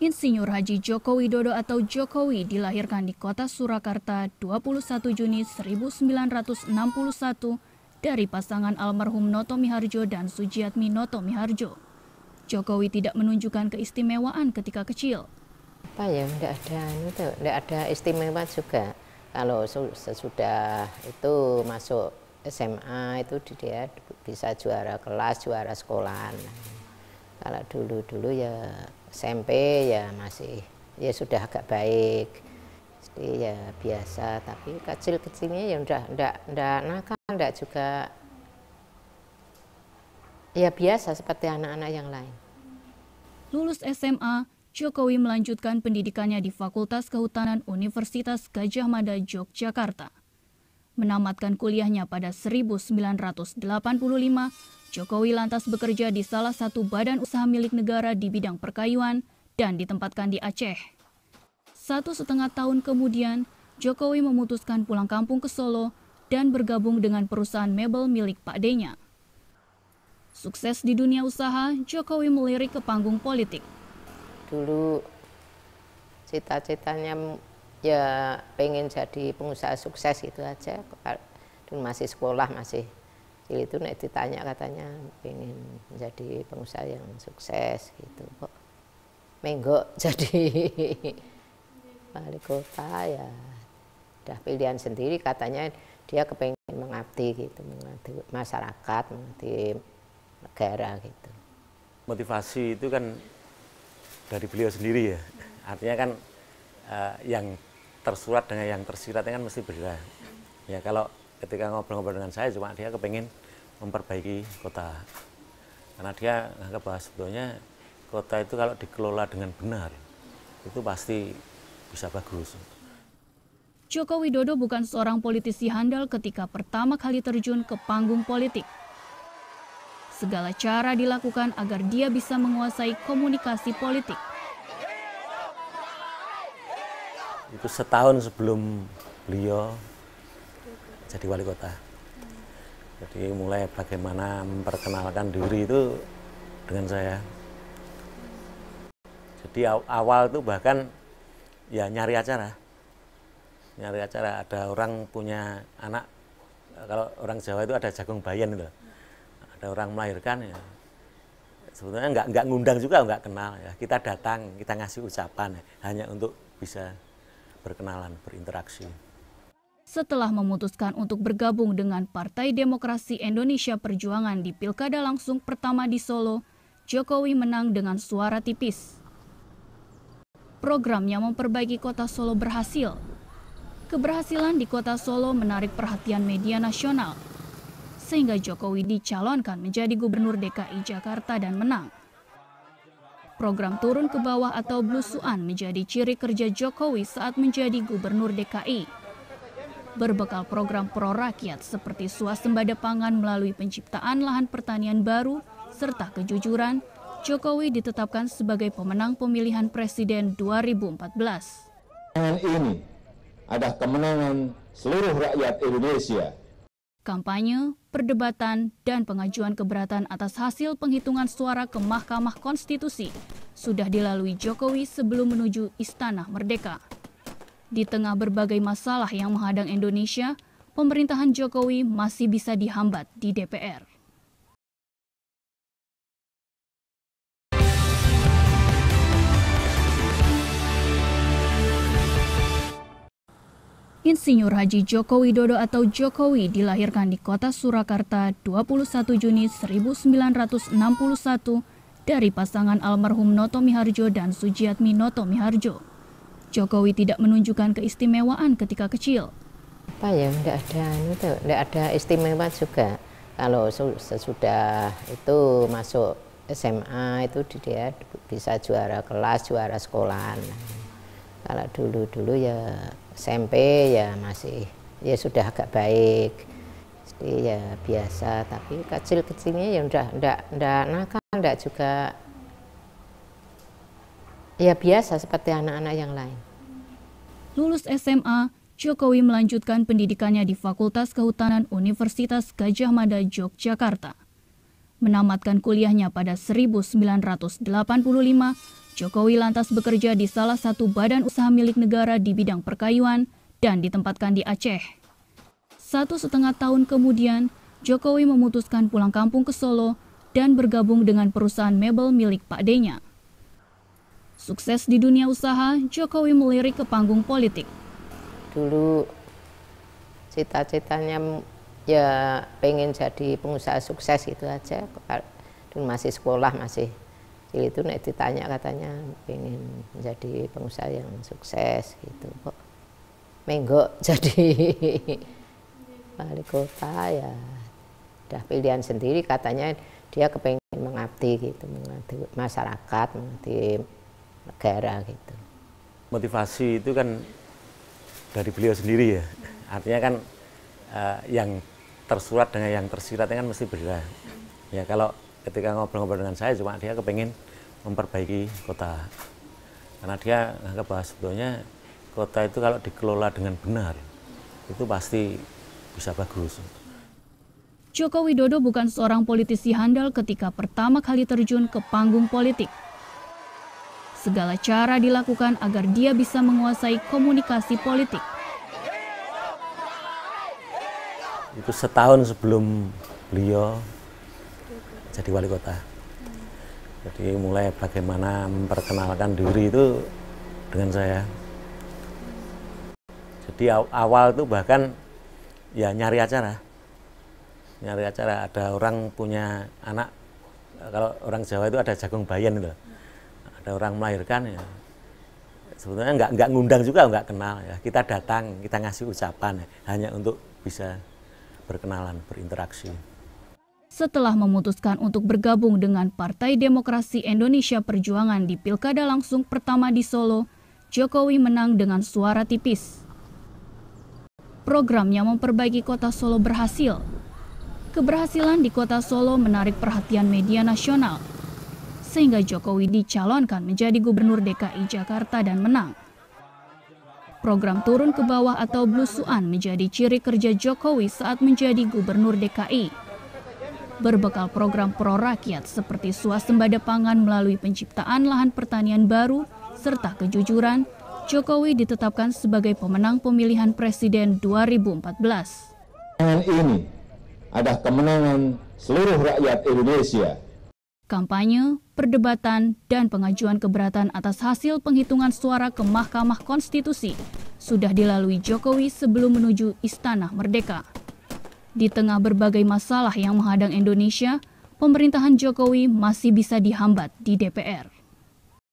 Insinyur Haji Joko Widodo atau Jokowi dilahirkan di kota Surakarta 21 Juni 1961 dari pasangan almarhum Noto Miharjo dan Sujiatmi Noto Miharjo. Jokowi tidak menunjukkan keistimewaan ketika kecil. Enggak ada istimewa juga. Kalau sesudah itu masuk SMA itu dia bisa juara kelas, juara sekolahan. Kalau dulu ya SMP ya masih ya sudah agak baik. Jadi ya biasa, tapi kecil-kecilnya ya enggak nakal, enggak juga ya biasa seperti anak-anak yang lain. Lulus SMA, Jokowi melanjutkan pendidikannya di Fakultas Kehutanan Universitas Gadjah Mada, Yogyakarta. Menamatkan kuliahnya pada 1985, Jokowi lantas bekerja di salah satu badan usaha milik negara di bidang perkayuan dan ditempatkan di Aceh. 1,5 tahun kemudian, Jokowi memutuskan pulang kampung ke Solo dan bergabung dengan perusahaan mebel milik Pak D-nya. Sukses di dunia usaha, Jokowi melirik ke panggung politik. Dulu cita-citanya ya pengen jadi pengusaha sukses gitu aja. Dulu masih sekolah, masih itu nek ditanya katanya pengen menjadi pengusaha yang sukses gitu. Kok menggok jadi wali kota ya udah pilihan sendiri, katanya dia kepengen mengabdi gitu, mengabdi masyarakat, mengabdi negara gitu. Motivasi itu kan dari beliau sendiri ya, artinya kan yang tersurat dengan yang tersiratnya kan mesti berbeda. Ya kalau ketika ngobrol-ngobrol dengan saya cuma dia kepengen memperbaiki kota, karena dia menganggap bahwa sebetulnya kota itu kalau dikelola dengan benar itu pasti bisa bagus. Joko Widodo bukan seorang politisi handal ketika pertama kali terjun ke panggung politik. Segala cara dilakukan agar dia bisa menguasai komunikasi politik. Itu setahun sebelum beliau jadi wali kota. Jadi mulai bagaimana memperkenalkan diri itu dengan saya. Jadi awal itu bahkan ya nyari acara. Ada orang punya anak, kalau orang Jawa itu ada jagung bayan itu. Ada orang melahirkan ya, sebetulnya nggak ngundang juga, nggak kenal ya. Kita datang, kita ngasih ucapan ya, hanya untuk bisa berkenalan, berinteraksi. Setelah memutuskan untuk bergabung dengan Partai Demokrasi Indonesia Perjuangan di Pilkada langsung pertama di Solo, Jokowi menang dengan suara tipis. Programnya memperbaiki kota Solo berhasil. Keberhasilan di kota Solo menarik perhatian media nasional, sehingga Jokowi dicalonkan menjadi Gubernur DKI Jakarta dan menang. Program turun ke bawah atau blusuan menjadi ciri kerja Jokowi saat menjadi Gubernur DKI. Berbekal program pro rakyat seperti swasembada pangan melalui penciptaan lahan pertanian baru serta kejujuran, Jokowi ditetapkan sebagai pemenang pemilihan presiden 2014. Kemenangan ini adalah kemenangan seluruh rakyat Indonesia. Kampanye, perdebatan, dan pengajuan keberatan atas hasil penghitungan suara ke Mahkamah Konstitusi sudah dilalui Jokowi sebelum menuju Istana Merdeka. Di tengah berbagai masalah yang menghadang Indonesia, pemerintahan Jokowi masih bisa dihambat di DPR. Insinyur Haji Joko Widodo atau Jokowi dilahirkan di kota Surakarta 21 Juni 1961 dari pasangan almarhum Noto Miharjo dan Sujiatmi Noto Miharjo. Jokowi tidak menunjukkan keistimewaan ketika kecil. Enggak ada istimewa juga. Kalau sesudah itu masuk SMA itu dia bisa juara kelas, juara sekolahan. Kalau dulu ya SMP ya masih ya sudah agak baik. Jadi ya biasa, tapi kecil-kecilnya ya enggak nakal, enggak juga ya biasa seperti anak-anak yang lain. Lulus SMA, Jokowi melanjutkan pendidikannya di Fakultas Kehutanan Universitas Gadjah Mada, Yogyakarta. Menamatkan kuliahnya pada 1985, Jokowi lantas bekerja di salah satu badan usaha milik negara di bidang perkayuan dan ditempatkan di Aceh. 1,5 tahun kemudian, Jokowi memutuskan pulang kampung ke Solo dan bergabung dengan perusahaan mebel milik Pak D-nya. Sukses di dunia usaha, Jokowi melirik ke panggung politik. Dulu cita-citanya ya pengen jadi pengusaha sukses gitu aja. Dulu masih sekolah, masih itu nek ditanya katanya pengen menjadi pengusaha yang sukses gitu. Kok menggok jadi wali kota ya udah pilihan sendiri, katanya dia kepengen mengabdi gitu, mengabdi masyarakat, mengabdi negara gitu. Motivasi itu kan dari beliau sendiri ya, artinya kan yang tersurat dengan yang tersiratnya kan mesti berbeda. Ya kalau ketika ngobrol-ngobrol dengan saya cuma dia kepengen memperbaiki kota, karena dia nganggap bahwa sebetulnya kota itu kalau dikelola dengan benar itu pasti bisa bagus. Joko Widodo bukan seorang politisi handal ketika pertama kali terjun ke panggung politik. Segala cara dilakukan agar dia bisa menguasai komunikasi politik. Itu setahun sebelum beliau jadi wali kota. Jadi mulai bagaimana memperkenalkan diri itu dengan saya. Jadi awal itu bahkan ya nyari acara. Ada orang punya anak, kalau orang Jawa itu ada jagung bayan itu. Ada orang melahirkan ya. Sebetulnya nggak ngundang juga, nggak kenal ya. Kita datang, kita ngasih ucapan ya, hanya untuk bisa berkenalan, berinteraksi. Setelah memutuskan untuk bergabung dengan Partai Demokrasi Indonesia Perjuangan di Pilkada langsung pertama di Solo, Jokowi menang dengan suara tipis. Programnya memperbaiki kota Solo berhasil. Keberhasilan di kota Solo menarik perhatian media nasional, sehingga Jokowi dicalonkan menjadi Gubernur DKI Jakarta dan menang. Program turun ke bawah atau blusukan menjadi ciri kerja Jokowi saat menjadi Gubernur DKI. Berbekal program pro rakyat seperti swasembada pangan melalui penciptaan lahan pertanian baru serta kejujuran, Jokowi ditetapkan sebagai pemenang pemilihan presiden 2014. Kemenangan ini adalah kemenangan seluruh rakyat Indonesia. Kampanye, perdebatan, dan pengajuan keberatan atas hasil penghitungan suara ke Mahkamah Konstitusi sudah dilalui Jokowi sebelum menuju Istana Merdeka. Di tengah berbagai masalah yang menghadang Indonesia, pemerintahan Jokowi masih bisa dihambat di DPR.